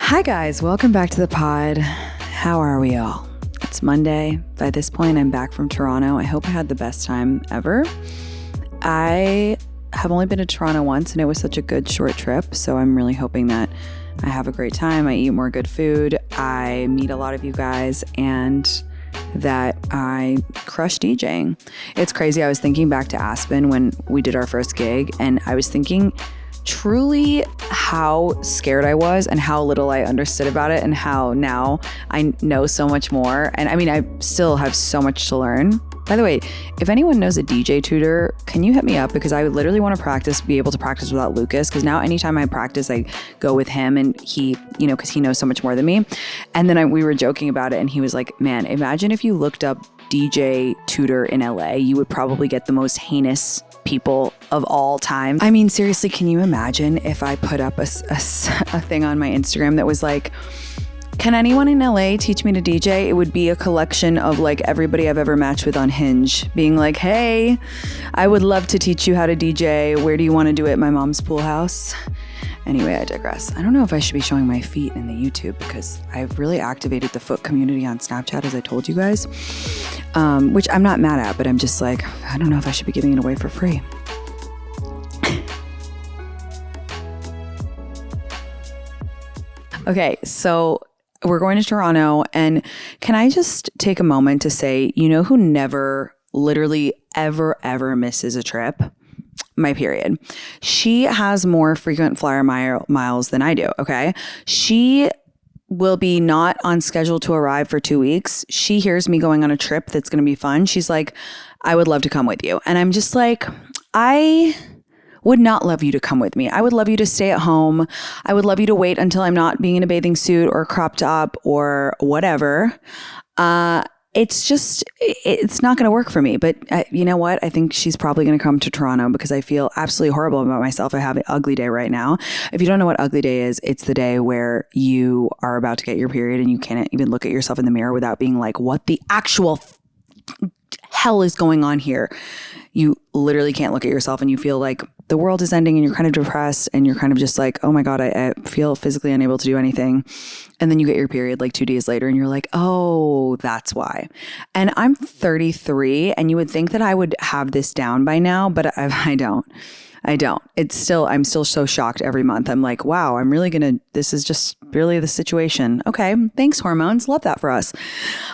Hi guys, welcome back to the pod. How are we all? It's Monday. By this point, I'm back from Toronto. I hope I had the best time ever. I have only been to Toronto once and it was such a good short trip. So I'm really hoping that I have a great time. I eat more good food. I meet a lot of you guys and that I crush DJing. It's crazy. I was thinking back to Aspen when we did our first gig and I was thinking truly how scared I was and how little I understood about it and how now I know so much more. And I mean, I still have so much to learn. By the way, if anyone knows a DJ tutor, can you hit me up? Because I would literally want to be able to practice without Lucas. Because now anytime I practice, I go with him and he, because he knows so much more than me. And then we were joking about it and he was like, man, imagine if you looked up DJ tutor in LA, you would probably get the most heinous people of all time. I mean, seriously, can you imagine if I put up a thing on my Instagram that was like, can anyone in LA teach me to DJ? It would be a collection of like everybody I've ever matched with on Hinge being like, hey, I would love to teach you how to DJ. Where do you want to do it? My mom's pool house. Anyway, I digress. I don't know if I should be showing my feet in the YouTube because I've really activated the foot community on Snapchat, as I told you guys, which I'm not mad at, but I'm just like, I don't know if I should be giving it away for free. Okay, so we're going to Toronto, and can I just take a moment to say, you know who never, literally ever misses a trip? My period. She has more frequent flyer miles than I do, okay? She will be not on schedule to arrive for 2 weeks. She hears me going on a trip that's going to be fun. She's like, I would love to come with you. And I'm just like, I would not love you to come with me. I would love you to stay at home. I would love you to wait until I'm not being in a bathing suit or cropped up or whatever. It's not going to work for me. But you know what? I think she's probably going to come to Toronto because I feel absolutely horrible about myself. I have an ugly day right now. If you don't know what ugly day is, it's the day where you are about to get your period and you can't even look at yourself in the mirror without being like, what the actual hell is going on here? You literally can't look at yourself and you feel like the world is ending and you're kind of depressed and you're kind of just like, oh my God, I feel physically unable to do anything. And then you get your period like 2 days later and you're like, oh, that's why. And I'm 33 and you would think that I would have this down by now, but I don't. I'm still so shocked every month. I'm like, wow, this is just really the situation. Okay. Thanks, hormones. Love that for us.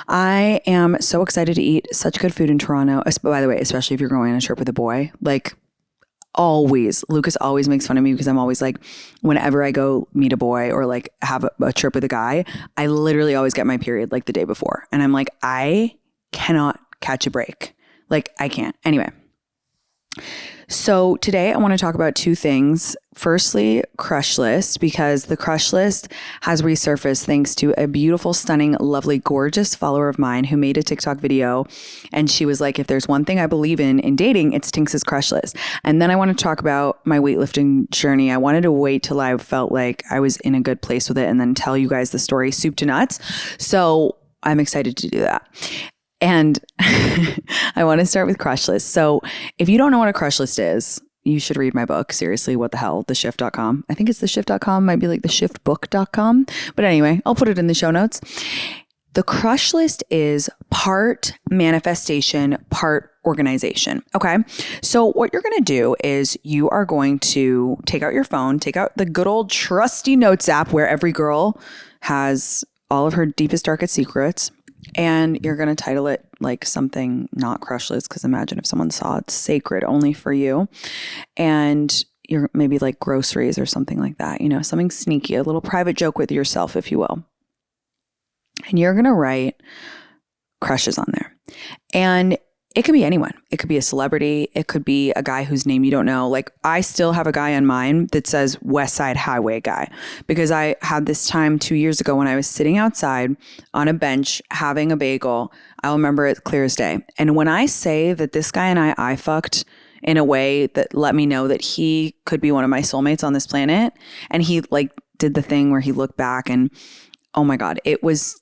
I am so excited to eat such good food in Toronto. By the way, especially if you're going on a trip with a boy, like always, Lucas always makes fun of me because I'm always like, whenever I go meet a boy or like have a trip with a guy, I literally always get my period like the day before. And I'm like, I cannot catch a break. Like I can't. Anyway. So today I want to talk about two things. Firstly, crush list, because the crush list has resurfaced thanks to a beautiful, stunning, lovely, gorgeous follower of mine who made a TikTok video. And she was like, if there's one thing I believe in dating, it's Tinx's crush list. And then I want to talk about my weightlifting journey. I wanted to wait till I felt like I was in a good place with it and then tell you guys the story soup to nuts. So I'm excited to do that. And I want to start with crush list. So if you don't know what a crush list is, you should read my book. Seriously, what the hell? TheShift.com. I think it's TheShift.com. Might be like TheShiftBook.com. But anyway, I'll put it in the show notes. The crush list is part manifestation, part organization. Okay. So what you're going to do is you are going to take out your phone, take out the good old trusty notes app where every girl has all of her deepest, darkest secrets. And you're going to title it like something not crush list, because imagine if someone saw it's sacred only for you. And you're maybe like groceries or something like that, something sneaky, a little private joke with yourself, if you will. And you're going to write crushes on there. And it could be anyone. It could be a celebrity. It could be a guy whose name you don't know. Like I still have a guy on mine that says West Side Highway guy, because I had this time 2 years ago when I was sitting outside on a bench having a bagel. I'll remember it clear as day. And when I say that this guy and I fucked in a way that let me know that he could be one of my soulmates on this planet, and he like did the thing where he looked back and oh my God, it was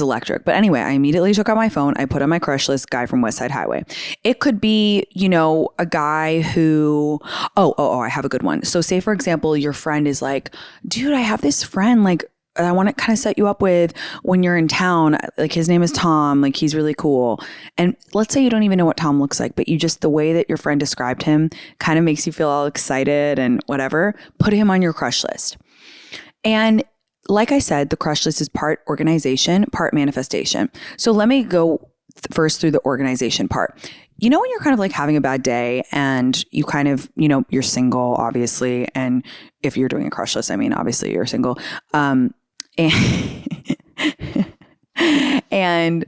electric. But anyway, I immediately took out my phone. I put on my crush list, guy from West Side Highway. It could be, a guy who, I have a good one. So say, for example, your friend is like, dude, I have this friend, like I want to kind of set you up with when you're in town, like his name is Tom, like he's really cool. And let's say you don't even know what Tom looks like, but you just, the way that your friend described him kind of makes you feel all excited and whatever. Put him on your crush list. And like I said, the crush list is part organization, part manifestation. So let me go first through the organization part. You know, when you're kind of like having a bad day and you kind of, you know, you're single, obviously. And if you're doing a crush list, I mean, obviously you're single. And, and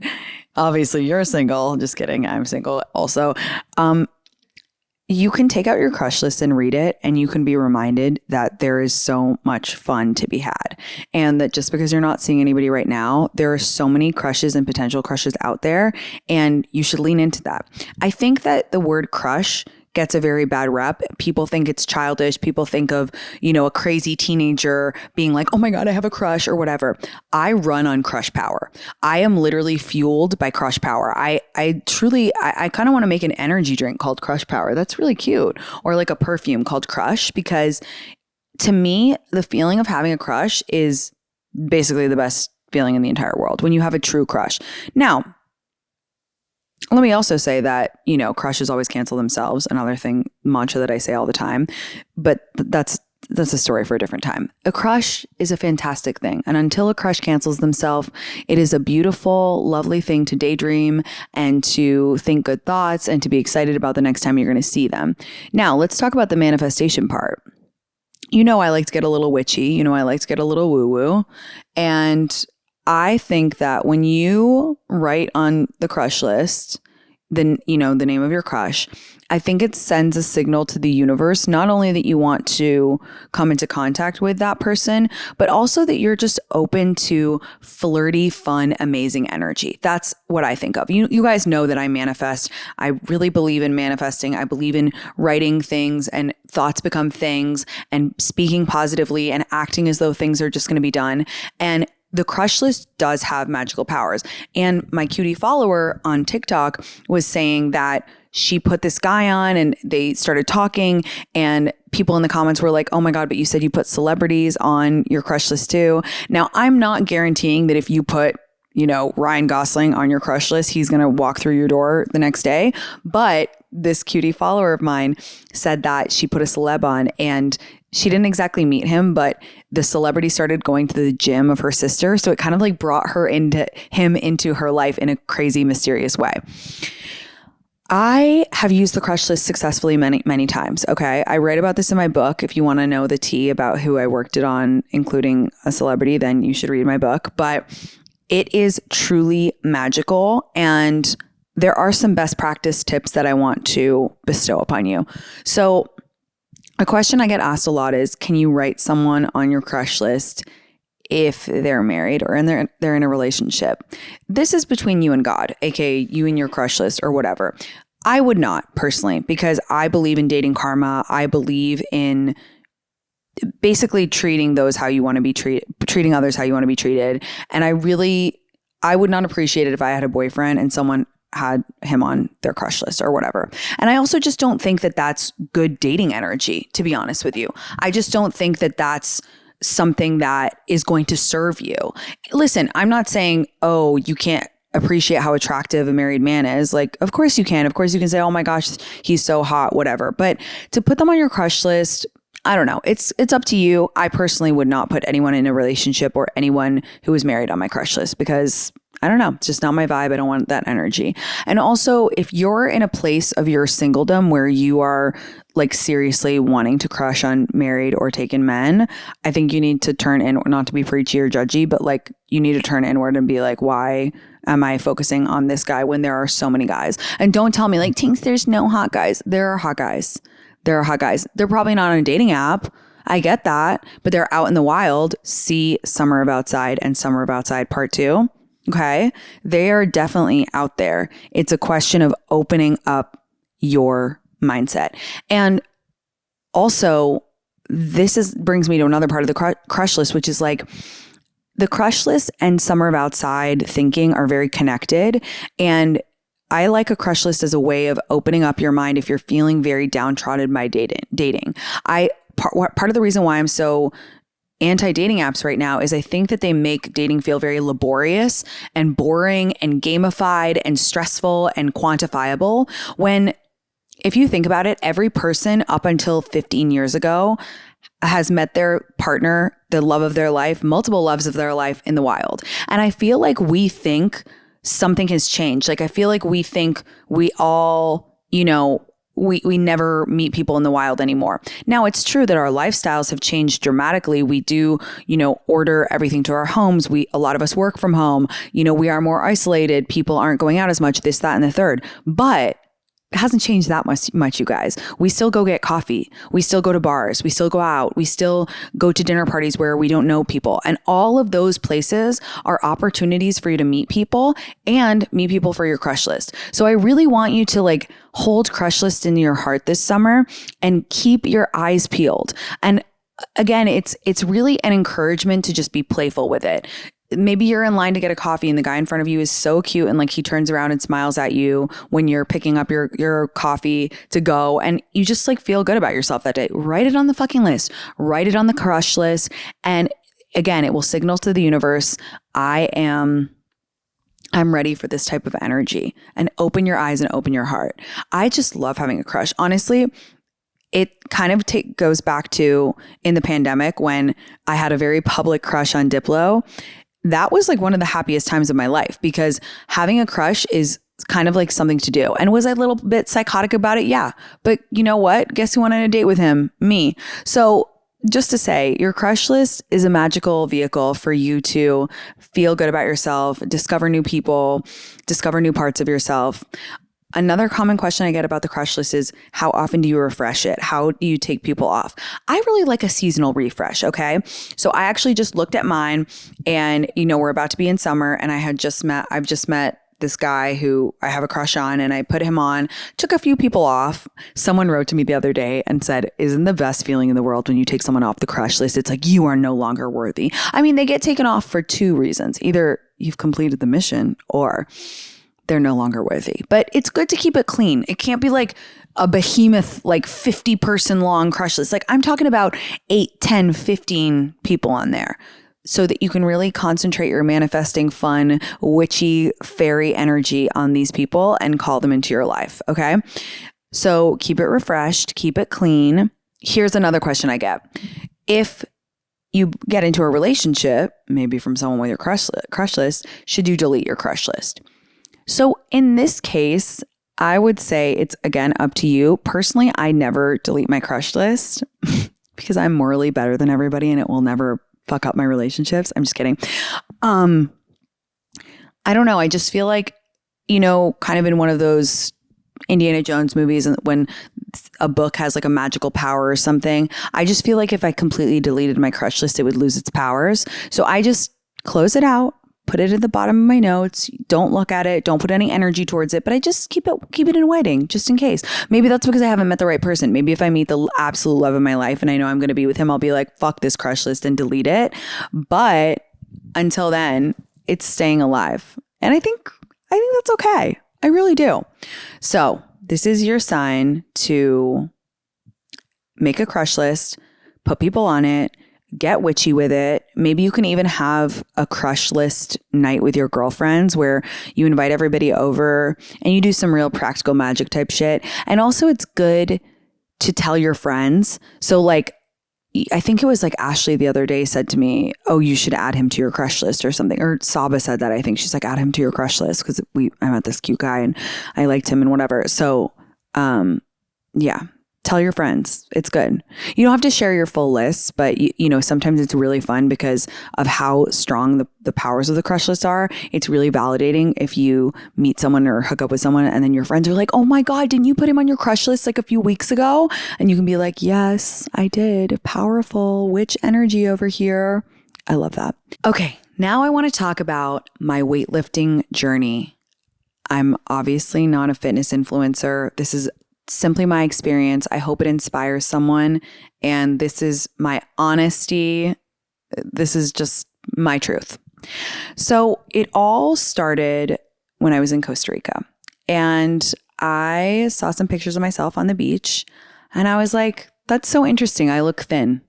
obviously you're single. Just kidding. I'm single also. You can take out your crush list and read it, and you can be reminded that there is so much fun to be had. And that just because you're not seeing anybody right now, there are so many crushes and potential crushes out there, and you should lean into that. I think that the word crush gets a very bad rep. People think it's childish. People think of, you know, a crazy teenager being like, oh my God, I have a crush or whatever. I run on crush power. I am literally fueled by crush power. I truly kind of want to make an energy drink called Crush Power. That's really cute. Or like a perfume called Crush, because to me, the feeling of having a crush is basically the best feeling in the entire world when you have a true crush. Now, let me also say that, you know, crushes always cancel themselves. Another thing, mantra that I say all the time, but that's a story for a different time. A crush is a fantastic thing. And until a crush cancels themselves, it is a beautiful, lovely thing to daydream and to think good thoughts and to be excited about the next time you're going to see them. Now, let's talk about the manifestation part. You know, I like to get a little witchy. You know, I like to get a little woo-woo. And I think that when you write on the crush list, the name of your crush, I think it sends a signal to the universe, not only that you want to come into contact with that person, but also that you're just open to flirty, fun, amazing energy. That's what I think of. You guys know that I manifest. I really believe in manifesting. I believe in writing things and thoughts become things and speaking positively and acting as though things are just going to be done. And the crush list does have magical powers. And my cutie follower on TikTok was saying that she put this guy on and they started talking, and people in the comments were like, oh my God, but you said you put celebrities on your crush list too. Now, I'm not guaranteeing that if you put, you know, Ryan Gosling on your crush list, he's going to walk through your door the next day. But this cutie follower of mine said that she put a celeb on and she didn't exactly meet him, but the celebrity started going to the gym of her sister. So it kind of like brought him into her life in a crazy, mysterious way. I have used the crush list successfully many, many times. Okay. I write about this in my book. If you want to know the tea about who I worked it on, including a celebrity, then you should read my book. But it is truly magical. And there are some best practice tips that I want to bestow upon you. So a question I get asked a lot is, can you write someone on your crush list if they're married or they're in a relationship? This is between you and God, aka you and your crush list or whatever. I would not personally, because I believe in dating karma. I believe in basically treating those how you want to be treated, treating others how you want to be treated. And I would not appreciate it if I had a boyfriend and someone had him on their crush list or whatever. And I also just don't think that that's good dating energy, to be honest with you. I just don't think that that's something that is going to serve you. Listen, I'm not saying, oh, you can't appreciate how attractive a married man is. Like, of course you can. Of course you can say, oh my gosh, he's so hot, whatever. But to put them on your crush list, I don't know. It's up to you. I personally would not put anyone in a relationship or anyone who is married on my crush list because I don't know. It's just not my vibe. I don't want that energy. And also, if you're in a place of your singledom where you are like seriously wanting to crush on married or taken men, I think you need to turn in, not to be preachy or judgy, but like you need to turn inward and be like, why am I focusing on this guy when there are so many guys? And don't tell me like, Tinx, there's no hot guys. There are hot guys. There are hot guys. They're probably not on a dating app. I get that, but they're out in the wild. See Summer of Outside and Summer of Outside Part 2. Okay. They are definitely out there. It's a question of opening up your mindset. And also, brings me to another part of the crush list, which is like the crush list and Summer of Outside thinking are very connected. And I like a crush list as a way of opening up your mind if you're feeling very downtrodden by dating. Part of the reason why I'm so anti-dating apps right now is I think that they make dating feel very laborious and boring and gamified and stressful and quantifiable, when if you think about it, every person up until 15 years ago has met their partner, the love of their life, multiple loves of their life in the wild. And I feel like we think something has changed. Like I feel like we think we all, we never meet people in the wild anymore. Now, it's true that our lifestyles have changed dramatically. We do, order everything to our homes. A lot of us work from home. We are more isolated. People aren't going out as much, this, that, and the third. But it hasn't changed that much, you guys. We still go get coffee. We still go to bars. We still go out. We still go to dinner parties where we don't know people. And all of those places are opportunities for you to meet people and meet people for your crush list. So I really want you to hold crush list in your heart this summer and keep your eyes peeled. And again, it's really an encouragement to just be playful with it. Maybe you're in line to get a coffee and the guy in front of you is so cute and he turns around and smiles at you when you're picking up your coffee to go, and you just feel good about yourself that day. Write it on the fucking list. Write it on the crush list. And again, it will signal to the universe, I'm ready for this type of energy. And open your eyes and open your heart. I just love having a crush. Honestly, it kind of goes back to in the pandemic when I had a very public crush on Diplo. That was one of the happiest times of my life, because having a crush is kind of something to do. And was I a little bit psychotic about it? Yeah. But you know what? Guess who went on a date with him? Me. So just to say, your crush list is a magical vehicle for you to feel good about yourself, discover new people, discover new parts of yourself. Another common question I get about the crush list is, how often do you refresh it? How do you take people off? I really like a seasonal refresh, okay? So I actually just looked at mine, and we're about to be in summer, and I've just met this guy who I have a crush on, and I put him on, took a few people off. Someone wrote to me the other day and said, isn't the best feeling in the world when you take someone off the crush list? It's you are no longer worthy. I mean, they get taken off for two reasons. Either you've completed the mission or they're no longer worthy. But it's good to keep it clean. It can't be a behemoth, 50 person long crush list. I'm talking about 8, 10, 15 people on there, so that you can really concentrate your manifesting fun, witchy, fairy energy on these people and call them into your life. Okay. So keep it refreshed, keep it clean. Here's another question I get. If you get into a relationship, maybe from someone with your crush list, should you delete your crush list? So in this case, I would say it's, again, up to you. Personally, I never delete my crush list because I'm morally better than everybody and it will never fuck up my relationships. I'm just kidding. I don't know. I just feel kind of in one of those Indiana Jones movies, and when a book has a magical power or something, I just feel if I completely deleted my crush list, it would lose its powers. So I just close it out. Put it at the bottom of my notes. Don't look at it. Don't put any energy towards it. But I just keep it in waiting, just in case. Maybe that's because I haven't met the right person. Maybe if I meet the absolute love of my life and I know I'm going to be with him, I'll be fuck this crush list and delete it. But until then, it's staying alive. And I think that's okay. I really do. So this is your sign to make a crush list, put people on it, get witchy with it. Maybe you can even have a crush list night with your girlfriends where you invite everybody over and you do some real practical magic type shit. And also it's good to tell your friends. So I think it was Ashley the other day said to me, oh, you should add him to your crush list or something. Or Saba said that. I think she's add him to your crush list because I met this cute guy and I liked him and whatever. So yeah. Tell your friends. It's good. You don't have to share your full list, but sometimes it's really fun because of how strong the powers of the crush list are. It's really validating if you meet someone or hook up with someone and then your friends are like, oh my God, didn't you put him on your crush list a few weeks ago? And you can be like, yes, I did. Powerful witch energy over here. I love that. Okay. Now I want to talk about my weightlifting journey. I'm obviously not a fitness influencer. This is simply my experience. I hope it inspires someone. And this is my honesty. This is just my truth. So it all started when I was in Costa Rica. And I saw some pictures of myself on the beach. And I was like, that's so interesting. I look thin.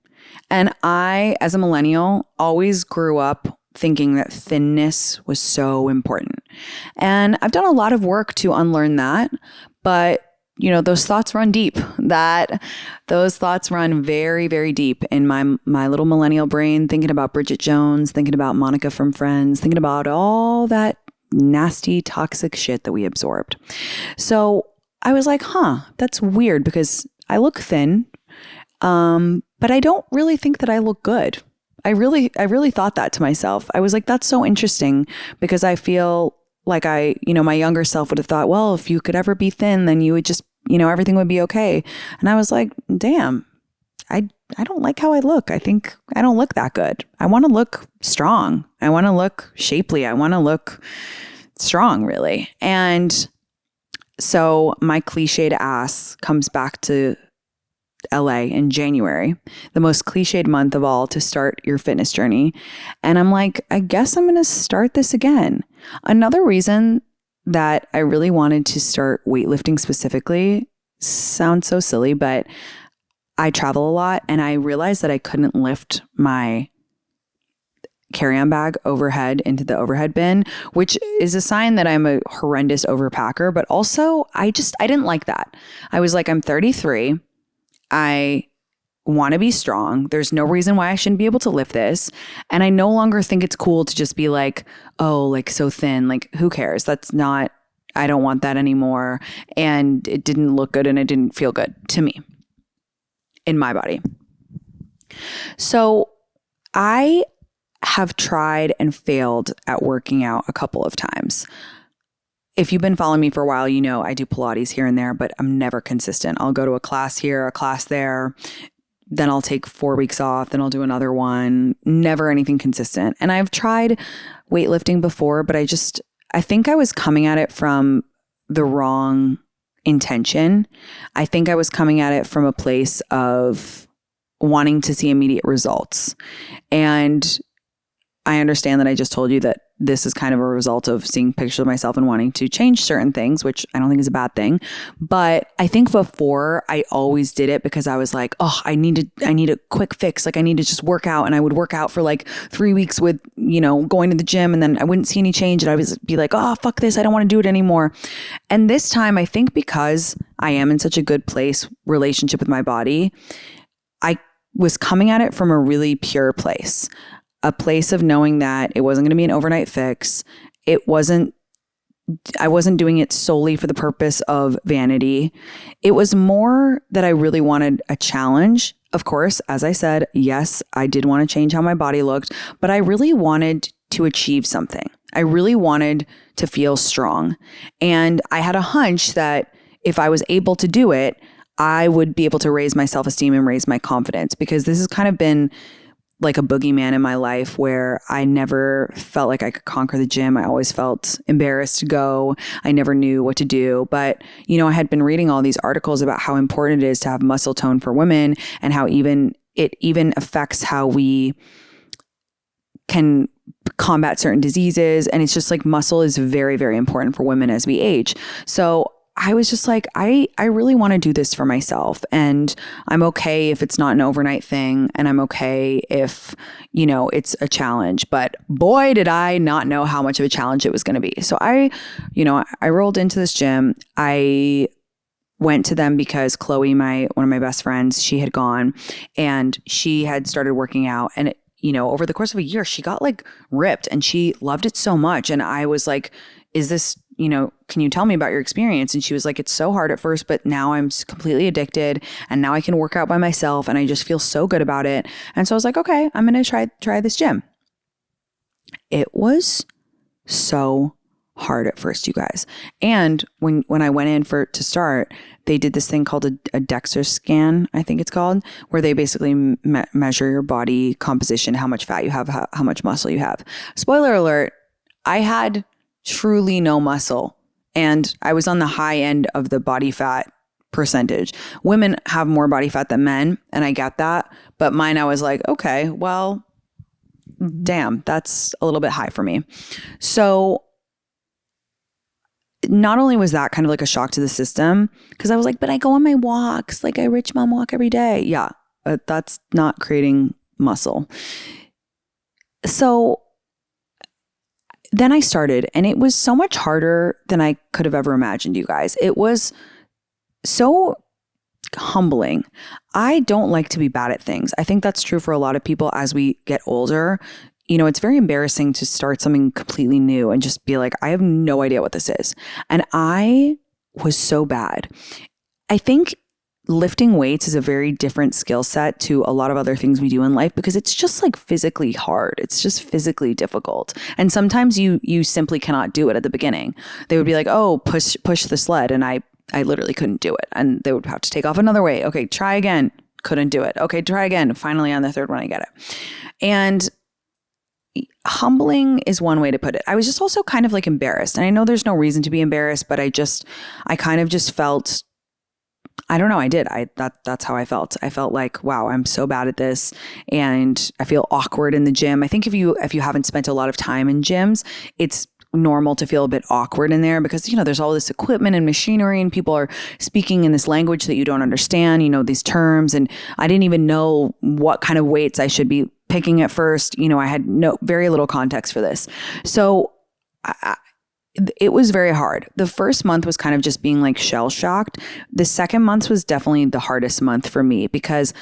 And I, as a millennial, always grew up thinking that thinness was so important. And I've done a lot of work to unlearn that, but those thoughts run deep. Those thoughts run very, very deep in my little millennial brain, thinking about Bridget Jones, thinking about Monica from Friends, thinking about all that nasty, toxic shit that we absorbed. So I was like, that's weird because I look thin, but I don't really think that I look good. I really thought that to myself. I was like, that's so interesting because I feel like my younger self would have thought, well, if you could ever be thin, then you would just, everything would be okay. And I was like, damn, I don't like how I look. I think I don't look that good. I want to look strong. I want to look shapely. I want to look strong, really. And so my cliched ass comes back to LA in January, the most cliched month of all to start your fitness journey. And I'm like, I guess I'm going to start this again. Another reason that I really wanted to start weightlifting specifically sounds so silly, but I travel a lot and I realized that I couldn't lift my carry-on bag overhead into the overhead bin, which is a sign that I'm a horrendous overpacker, but also I didn't like that. I was like, I'm 33. I want to be strong. There's no reason why I shouldn't be able to lift this. And I no longer think it's cool to just be like, oh, like so thin, like who cares? I don't want that anymore. And it didn't look good and it didn't feel good to me in my body. So I have tried and failed at working out a couple of times. If you've been following me for a while, I do Pilates here and there, but I'm never consistent. I'll go to a class here, a class there, then I'll take 4 weeks off, then I'll do another one, never anything consistent. And I've tried weightlifting before, but I think I was coming at it from the wrong intention. I think I was coming at it from a place of wanting to see immediate results. And I understand that I just told you that this is kind of a result of seeing pictures of myself and wanting to change certain things, which I don't think is a bad thing. But I think before I always did it because I was like, oh, I need a quick fix. Like I need to just work out. And I would work out for like 3 weeks with, going to the gym, and then I wouldn't see any change. And I would be like, oh, fuck this. I don't want to do it anymore. And this time, I think because I am in such a good relationship with my body, I was coming at it from a really pure place. A place of knowing that it wasn't going to be an overnight fix. I wasn't doing it solely for the purpose of vanity. It was more that I really wanted a challenge. Of course, as I said, yes, I did want to change how my body looked, but I really wanted to achieve something. I really wanted to feel strong. And I had a hunch that if I was able to do it, I would be able to raise my self-esteem and raise my confidence, because this has kind of been like a boogeyman in my life where I never felt like I could conquer the gym. I always felt embarrassed to go. I never knew what to do. But, I had been reading all these articles about how important it is to have muscle tone for women and how it even affects how we can combat certain diseases. And it's just like muscle is very, very important for women as we age. So I was just like, I really want to do this for myself, and I'm okay if it's not an overnight thing, and I'm okay if, it's a challenge, but boy, did I not know how much of a challenge it was going to be. So I rolled into this gym. I went to them because Chloe, one of my best friends, she had gone and she had started working out, and over the course of a year, she got like ripped and she loved it so much. And I was like, is this, can you tell me about your experience? And she was like, it's so hard at first, but now I'm completely addicted and now I can work out by myself and I just feel so good about it. And so I was like, okay, I'm going to try this gym. It was so hard at first, you guys. And when I went in to start, they did this thing called a DEXA scan, I think it's called, where they basically measure your body composition, how much fat you have, how much muscle you have. Spoiler alert, I had truly no muscle, and I was on the high end of the body fat percentage. Women have more body fat than men, and I get that, but mine, I was like, okay, well, damn, that's a little bit high for me. So not only was that kind of like a shock to the system, because I was like, but I go on my walks, like I rich mom walk every day. Yeah. That's not creating muscle. So then I started, and it was so much harder than I could have ever imagined, you guys. It was so humbling. I don't like to be bad at things. I think that's true for a lot of people as we get older. You know, it's very embarrassing to start something completely new and just be like, I have no idea what this is. And I was so bad. I think lifting weights is a very different skill set to a lot of other things we do in life because it's just like physically hard. It's just physically difficult. And sometimes you simply cannot do it at the beginning. They would be like, oh, push the sled. And I literally couldn't do it. And they would have to take off another weight. Okay, try again. Couldn't do it. Okay, try again. Finally on the third one, I get it. And humbling is one way to put it. I was just also kind of like embarrassed. And I know there's no reason to be embarrassed, but I kind of just felt, I don't know. I did. That's how I felt. I felt like, wow, I'm so bad at this. And I feel awkward in the gym. I think if you haven't spent a lot of time in gyms, it's normal to feel a bit awkward in there because, you know, there's all this equipment and machinery and people are speaking in this language that you don't understand, you know, these terms. And I didn't even know what kind of weights I should be picking at first. You know, I had very little context for this. So it was very hard. The first month was kind of just being like shell shocked. The second month was definitely the hardest month for me because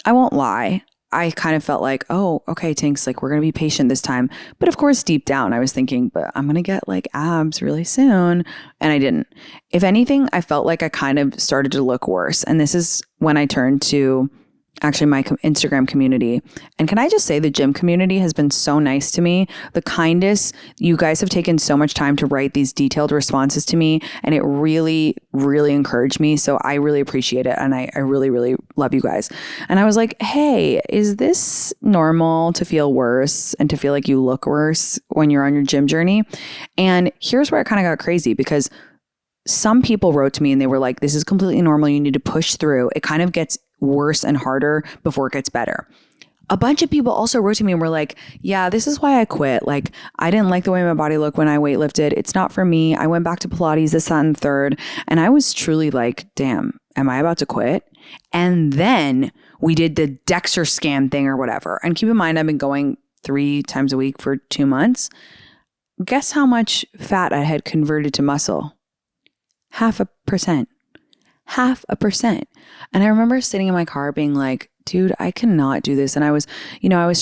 I won't lie. I kind of felt like, oh, okay, Tinx, like we're going to be patient this time. But of course, deep down, I was thinking, but I'm going to get like abs really soon. And I didn't. If anything, I felt like I kind of started to look worse. And this is when I turned to actually my Instagram community. And can I just say the gym community has been so nice to me. The kindest. You guys have taken so much time to write these detailed responses to me. And it really, really encouraged me. So I really appreciate it. And I really, really love you guys. And I was like, hey, is this normal to feel worse and to feel like you look worse when you're on your gym journey? And here's where it kind of got crazy because some people wrote to me and they were like, this is completely normal. You need to push through. It kind of gets worse and harder before it gets better. A bunch of people also wrote to me and were like, yeah, this is why I quit. Like, I didn't like the way my body looked when I weightlifted. It's not for me. I went back to Pilates, this, that, and third. And I was truly like, damn, am I about to quit? And then we did the DEXA scan thing or whatever. And keep in mind, I've been going 3 times a week for 2 months. Guess how much fat I had converted to muscle? 0.5%. 0.5%. And I remember sitting in my car being like, dude, I cannot do this. And I was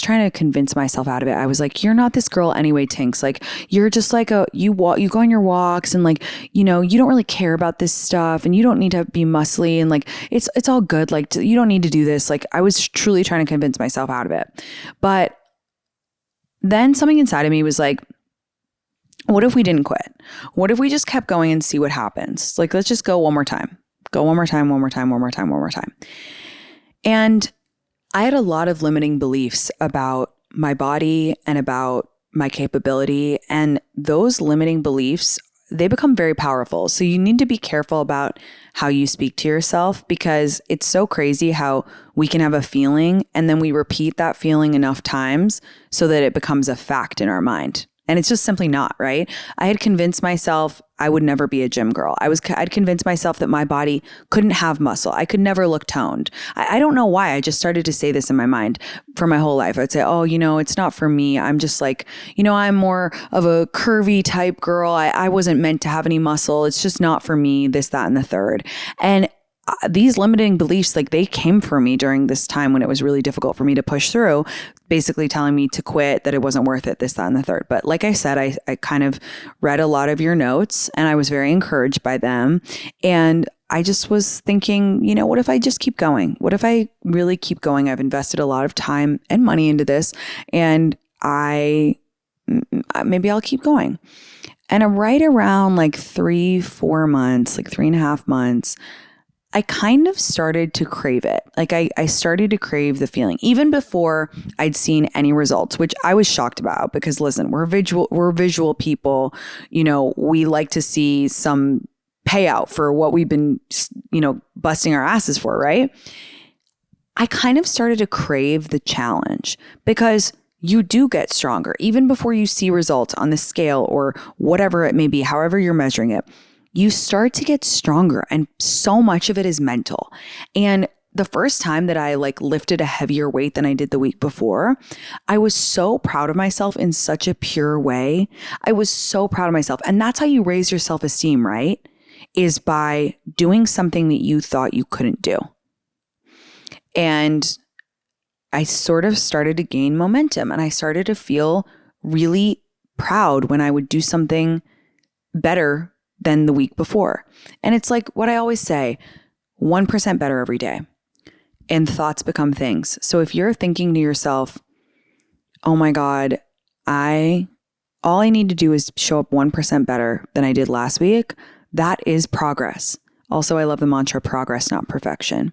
trying to convince myself out of it. I was like, you're not this girl anyway, Tinx. Like, you're just like you go on your walks and like, you know, you don't really care about this stuff and you don't need to be muscly and like, it's all good. Like, you don't need to do this. Like, I was truly trying to convince myself out of it. But then something inside of me was like, what if we didn't quit? What if we just kept going and see what happens? Like, let's just go one more time. Go one more time. And I had a lot of limiting beliefs about my body and about my capability. And those limiting beliefs, they become very powerful. So you need to be careful about how you speak to yourself because it's so crazy how we can have a feeling and then we repeat that feeling enough times so that it becomes a fact in our mind. And it's just simply not, right? I had convinced myself I would never be a gym girl. I'd convinced myself that my body couldn't have muscle. I could never look toned. I don't know why. I just started to say this in my mind for my whole life. I'd say, oh, you know, it's not for me. I'm just like, you know, I'm more of a curvy type girl. I wasn't meant to have any muscle. It's just not for me, this, that, and the third. And these limiting beliefs, like they came for me during this time when it was really difficult for me to push through, basically telling me to quit, that it wasn't worth it, this, that, and the third. But like I said, I kind of read a lot of your notes and I was very encouraged by them. And I just was thinking, you know, what if I just keep going? What if I really keep going? I've invested a lot of time and money into this and maybe I'll keep going. And right around like 3-4 months, like 3.5 months, I kind of started to crave it. Like I started to crave the feeling even before I'd seen any results, which I was shocked about because listen, we're visual people. You know, we like to see some payout for what we've been, you know, busting our asses for, right? I kind of started to crave the challenge because you do get stronger even before you see results on the scale or whatever it may be, however you're measuring it. You start to get stronger and so much of it is mental. And the first time that I like lifted a heavier weight than I did the week before, I was so proud of myself in such a pure way. I was so proud of myself. And that's how you raise your self-esteem, right? Is by doing something that you thought you couldn't do. And I sort of started to gain momentum, and I started to feel really proud when I would do something better than the week before. And it's like what I always say, 1% better every day. And thoughts become things. So if you're thinking to yourself, oh my God, all I need to do is show up 1% better than I did last week, that is progress. Also, I love the mantra, progress, not perfection.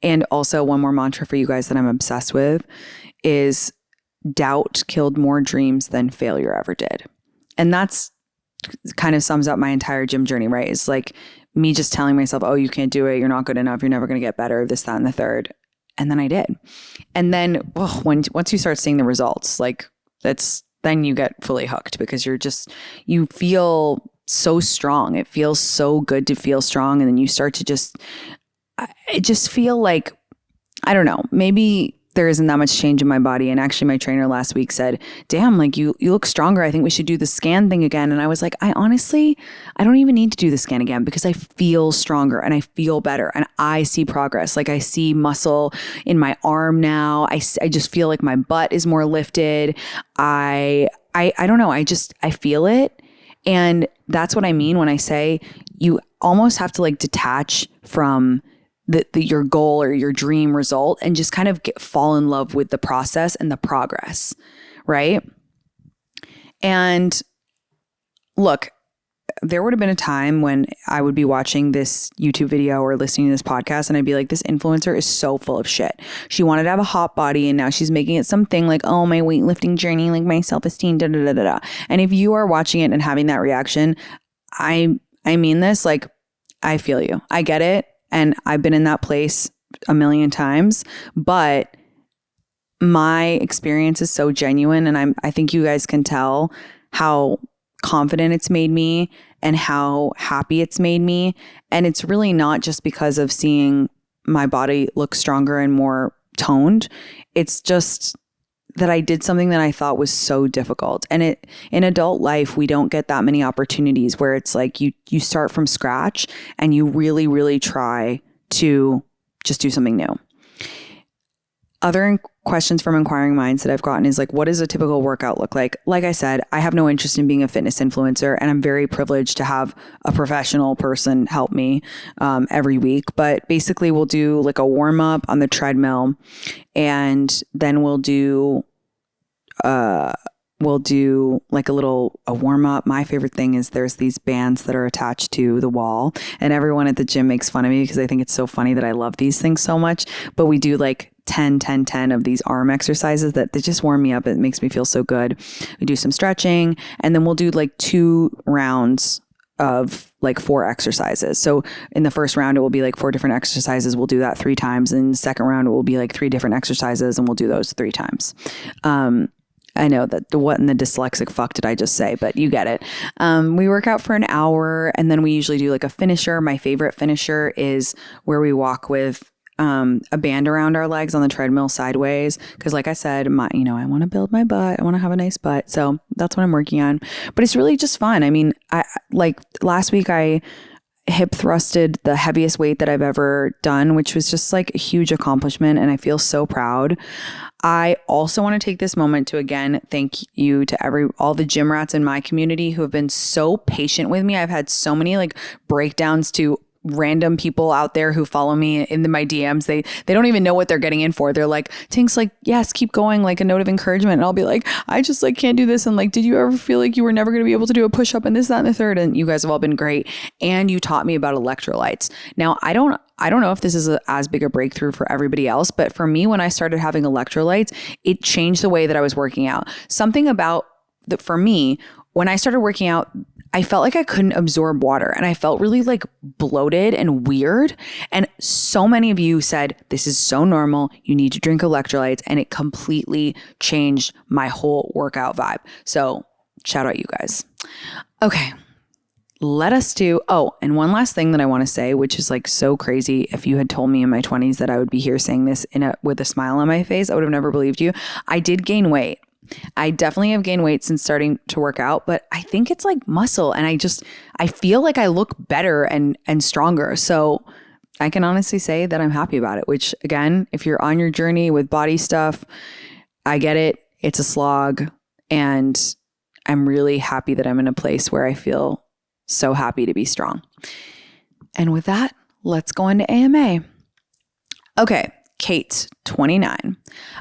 And also one more mantra for you guys that I'm obsessed with is doubt killed more dreams than failure ever did. And that's kind of sums up my entire gym journey, right? It's like me just telling myself, oh, you can't do it. You're not good enough. You're never going to get better. This, that, and the third. And then I did. And then once you start seeing the results, like then you get fully hooked because you feel so strong. It feels so good to feel strong. And then you start to just feel like, I don't know, maybe there isn't that much change in my body. And actually my trainer last week said, damn, like you look stronger. I think we should do the scan thing again. And I was like, I don't even need to do the scan again because I feel stronger and I feel better and I see progress. Like I see muscle in my arm now. I just feel like my butt is more lifted. I don't know. I feel it. And that's what I mean when I say you almost have to like detach from your goal or your dream result and just kind of fall in love with the process and the progress, right? And look, there would have been a time when I would be watching this YouTube video or listening to this podcast and I'd be like, this influencer is so full of shit. She wanted to have a hot body and now she's making it something like, oh, my weightlifting journey, like my self-esteem, da da da da da. And if you are watching it and having that reaction, I mean this, like, I feel you. I get it. And I've been in that place a million times, but my experience is so genuine. And I think you guys can tell how confident it's made me and how happy it's made me. And it's really not just because of seeing my body look stronger and more toned. It's just that I did something that I thought was so difficult. And in adult life, we don't get that many opportunities where it's like you start from scratch and you really, really try to just do something new. Other questions from inquiring minds that I've gotten is like, what does a typical workout look like? Like I said, I have no interest in being a fitness influencer, and I'm very privileged to have a professional person help me every week. But basically, we'll do like a warm up on the treadmill, and then we'll do like a warm up. My favorite thing is there's these bands that are attached to the wall, and everyone at the gym makes fun of me because I think it's so funny that I love these things so much. But we do like 10 of these arm exercises that they just warm me up. It makes me feel so good. We do some stretching, and then we'll do like 2 rounds of like 4 exercises. So in the first round, it will be like 4 different exercises. We'll do that 3 times. And in the second round, it will be like 3 different exercises, and we'll do those 3 times. I know that what in the dyslexic fuck did I just say, but you get it. We work out for an hour, and then we usually do like a finisher. My favorite finisher is where we walk with a band around our legs on the treadmill sideways. Cause like I said, I want to build my butt. I want to have a nice butt. So that's what I'm working on, but it's really just fun. I mean, like last week I hip thrusted the heaviest weight that I've ever done, which was just like a huge accomplishment. And I feel so proud. I also want to take this moment to again, thank you to all the gym rats in my community who have been so patient with me. I've had so many like breakdowns to random people out there who follow me in my DMs. They don't even know what they're getting in for. They're like, Tinx, like, yes, keep going, like a note of encouragement. And I'll be like, I just like can't do this. And like, did you ever feel like you were never going to be able to do a push-up and this, that, and the third? And you guys have all been great. And you taught me about electrolytes. Now, I don't know if this is as big a breakthrough for everybody else, but for me, when I started having electrolytes, it changed the way that I was working out. Something about for me, when I started working out, I felt like I couldn't absorb water, and I felt really like bloated and weird. And so many of you said, this is so normal. You need to drink electrolytes. And it completely changed my whole workout vibe. So shout out you guys. Okay. let us do, and one last thing that I want to say, which is like so crazy. If you had told me in my 20s that I would be here saying this with a smile on my face, I would have never believed you. I did gain weight. I definitely have gained weight since starting to work out, but I think it's like muscle, and I feel like I look better and stronger. So I can honestly say that I'm happy about it, which again, if you're on your journey with body stuff, I get it. It's a slog, and I'm really happy that I'm in a place where I feel so happy to be strong. And with that, let's go into AMA. Okay, Kate, 29.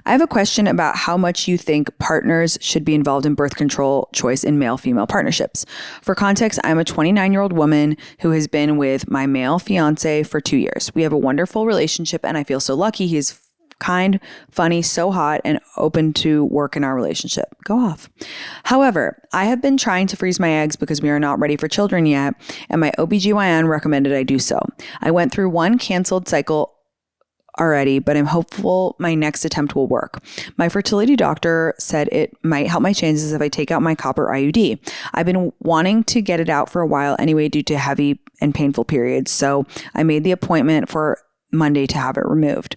I have a question about how much you think partners should be involved in birth control choice in male-female partnerships. For context, I'm a 29-year-old woman who has been with my male fiance for 2 years. We have a wonderful relationship, and I feel so lucky. He's kind, funny, so hot, and open to work in our relationship. Go off. However, I have been trying to freeze my eggs because we are not ready for children yet, and my OBGYN recommended I do so. I went through one canceled cycle already, but I'm hopeful my next attempt will work. My fertility doctor said it might help my chances if I take out my copper IUD. I've been wanting to get it out for a while anyway due to heavy and painful periods, so I made the appointment for Monday to have it removed.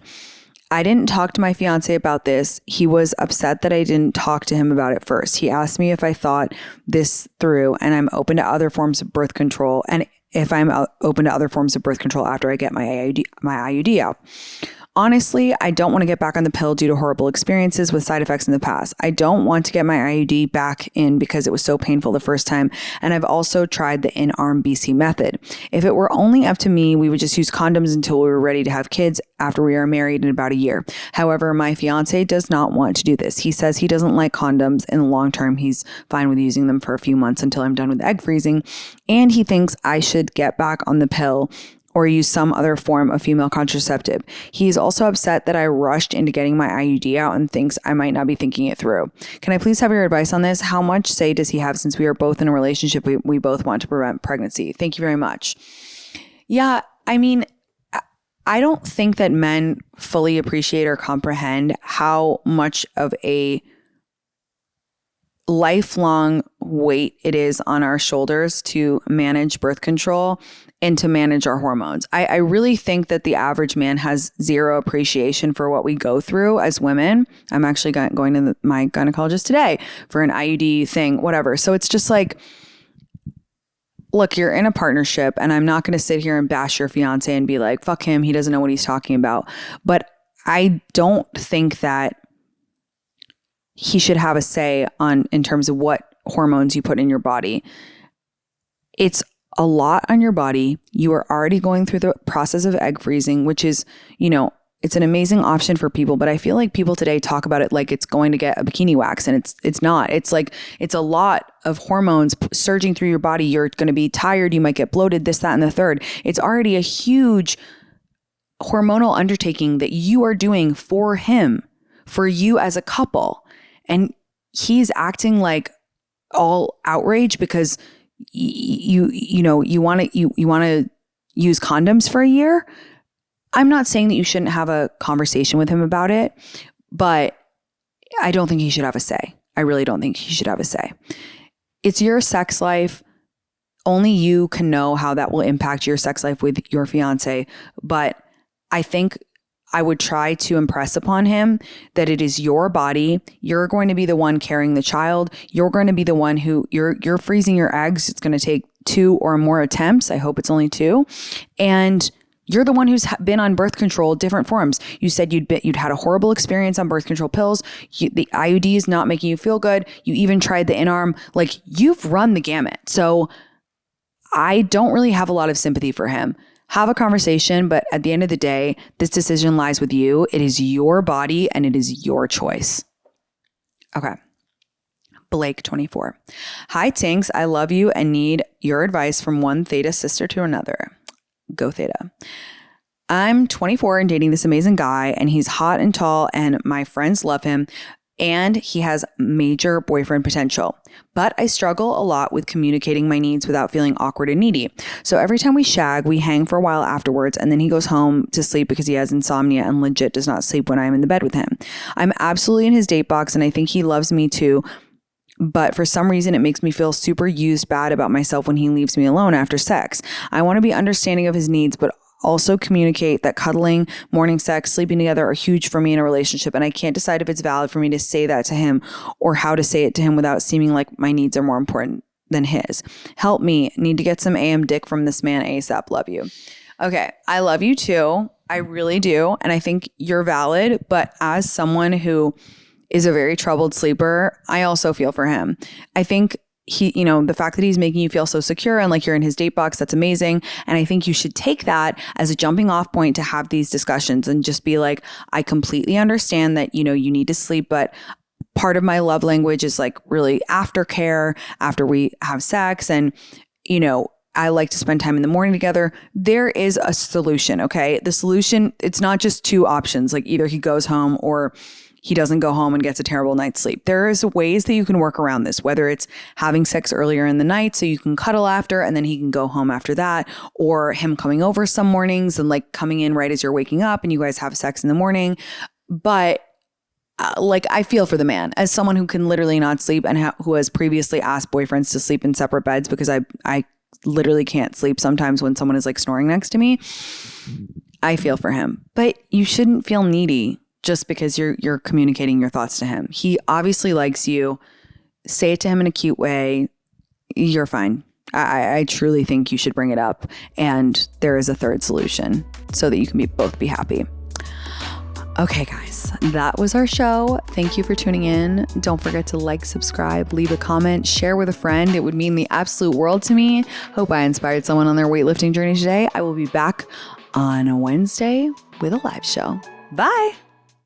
I didn't talk to my fiance about this. He was upset that I didn't talk to him about it first. He asked me if I thought this through and I'm open to other forms of birth control, and if I'm open to other forms of birth control after I get my IUD out. Honestly, I don't want to get back on the pill due to horrible experiences with side effects in the past. I don't want to get my IUD back in because it was so painful the first time, and I've also tried the in-arm BC method. If it were only up to me, we would just use condoms until we were ready to have kids after we are married in about a year. However, my fiance does not want to do this. He says he doesn't like condoms in the long term. He's fine with using them for a few months until I'm done with egg freezing, and he thinks I should get back on the pill or use some other form of female contraceptive. He's also upset that I rushed into getting my IUD out and thinks I might not be thinking it through. Can I please have your advice on this? How much say does he have since we are both in a relationship we both want to prevent pregnancy? Thank you very much. Yeah, I mean, I don't think that men fully appreciate or comprehend how much of a lifelong weight it is on our shoulders to manage birth control and to manage our hormones. I really think that the average man has zero appreciation for what we go through as women. I'm actually going to my gynecologist today for an IUD thing, whatever. So it's just like, look, you're in a partnership, and I'm not going to sit here and bash your fiance and be like, fuck him, he doesn't know what he's talking about. But I don't think that he should have a say in terms of what hormones you put in your body. It's a lot on your body. You are already going through the process of egg freezing, which is, it's an amazing option for people, but I feel like people today talk about it like it's going to get a bikini wax, and it's not. It's like, it's a lot of hormones surging through your body. You're going to be tired. You might get bloated, this, that, and the third. It's already a huge hormonal undertaking that you are doing for him, for you as a couple. And he's acting like all outraged because you want to use condoms for a year. I'm not saying that you shouldn't have a conversation with him about it, but I don't think he should have a say. I really don't think he should have a say. It's your sex life. Only you can know how that will impact your sex life with your fiance. But I think I would try to impress upon him that it is your body. You're going to be the one carrying the child. You're going to be the one who you're freezing your eggs. It's going to take 2 or more attempts. I hope it's only 2. And you're the one who's been on birth control, different forms. You said you'd had a horrible experience on birth control pills. The IUD is not making you feel good. You even tried the in-arm. Like, you've run the gamut. So I don't really have a lot of sympathy for him. Have a conversation, but at the end of the day, this decision lies with you. It is your body and it is your choice. Okay. Blake, 24. Hi, Tinx. I love you and need your advice from one Theta sister to another. Go Theta. I'm 24 and dating this amazing guy, and he's hot and tall, and my friends love him, and he has major boyfriend potential. But I struggle a lot with communicating my needs without feeling awkward and needy. So every time we shag, we hang for a while afterwards, and then he goes home to sleep because he has insomnia and legit does not sleep when I'm in the bed with him. I'm absolutely in his date box, and I think he loves me too. but for some reason it makes me feel super used bad about myself when he leaves me alone after sex. I want to be understanding of his needs, but also communicate that cuddling, morning sex, sleeping together are huge for me in a relationship, and I can't decide if it's valid for me to say that to him or how to say it to him without seeming like my needs are more important than his. Help me. Need to get some AM dick from this man ASAP. Love you. Okay. I love you too. I really do. And I think you're valid. But as someone who is a very troubled sleeper, I also feel for him. I think he, the fact that he's making you feel so secure and like you're in his date box, that's amazing. And I think you should take that as a jumping off point to have these discussions and just be like, I completely understand that, you need to sleep, but part of my love language is like really aftercare after we have sex. And, I like to spend time in the morning together. There is a solution. Okay. The solution, it's not just two options. Like either he goes home or he doesn't go home and gets a terrible night's sleep. There is ways that you can work around this, whether it's having sex earlier in the night so you can cuddle after and then he can go home after that, or him coming over some mornings and like coming in right as you're waking up and you guys have sex in the morning. But I feel for the man as someone who can literally not sleep and who has previously asked boyfriends to sleep in separate beds because I literally can't sleep sometimes when someone is like snoring next to me. I feel for him, but you shouldn't feel needy just because you're communicating your thoughts to him. He obviously likes you. Say it to him in a cute way. You're fine. I truly think you should bring it up. And there is a third solution so that you can both be happy. Okay, guys, that was our show. Thank you for tuning in. Don't forget to like, subscribe, leave a comment, share with a friend. It would mean the absolute world to me. Hope I inspired someone on their weightlifting journey today. I will be back on a Wednesday with a live show. Bye.